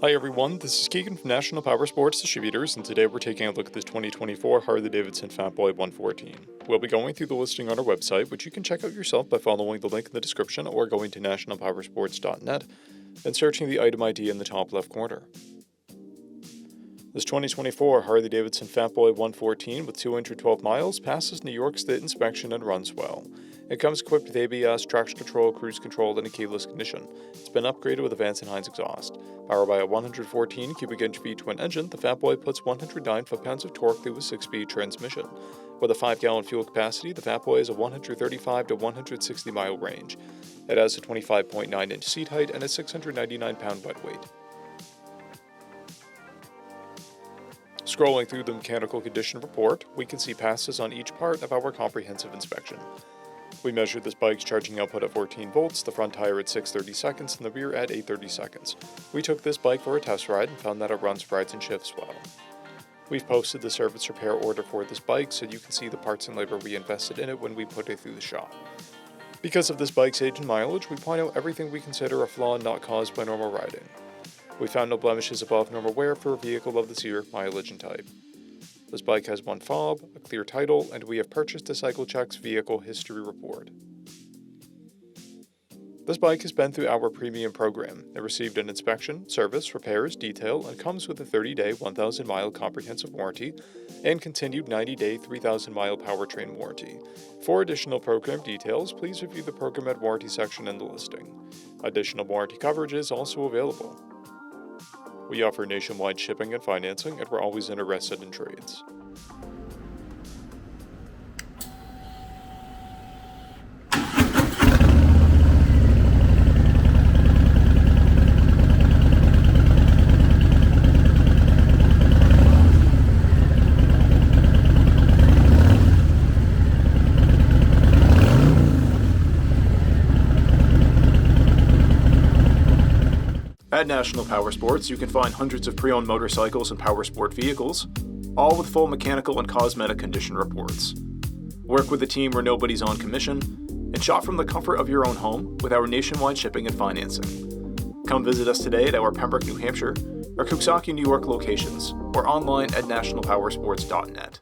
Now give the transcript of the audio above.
Hi everyone, this is Keegan from National Powersports Distributors, and today we're taking a look at this 2024 Harley Davidson FLFBS 114. We'll be going through the listing on our website, which you can check out yourself by following the link in the description or going to nationalpowersports.net and searching the item ID in the top left corner. This 2024 Harley Davidson FLFBS 114 with 212 miles passes New York State inspection and runs well. It comes equipped with ABS, traction control, cruise control, and a keyless ignition. It's been upgraded with a Vance & Hines exhaust. Powered by a 114 cubic inch V-twin engine, the FLFBS puts 109 foot-pounds of torque through a 6-speed transmission. With a 5-gallon fuel capacity, the FLFBS has a 135 to 160 mile range. It has a 25.9 inch seat height and a 699 pound wet weight. Scrolling through the mechanical condition report, we can see passes on each part of our comprehensive inspection. We measured this bike's charging output at 14 volts, the front tire at 6/30 seconds, and the rear at 8/30 seconds. We took this bike for a test ride and found that it runs, rides, and shifts well. We've posted the service repair order for this bike so you can see the parts and labor we invested in it when we put it through the shop. Because of this bike's age and mileage, we point out everything we consider a flaw not caused by normal riding. We found no blemishes above normal wear for a vehicle of this year, mileage, and type. This bike has one fob, a clear title, and we have purchased a CycleCheck's vehicle history report. This bike has been through our premium program. It received an inspection, service, repairs, detail, and comes with a 30-day, 1,000-mile comprehensive warranty and continued 90-day, 3,000-mile powertrain warranty. For additional program details, please review the program and warranty section in the listing. Additional warranty coverage is also available. We offer nationwide shipping and financing, and we're always interested in trades. At National Powersports, you can find hundreds of pre-owned motorcycles and powersport vehicles, all with full mechanical and cosmetic condition reports. Work with a team where nobody's on commission, and shop from the comfort of your own home with our nationwide shipping and financing. Come visit us today at our Pembroke, New Hampshire, or Coxsackie, New York locations, or online at nationalpowersports.net.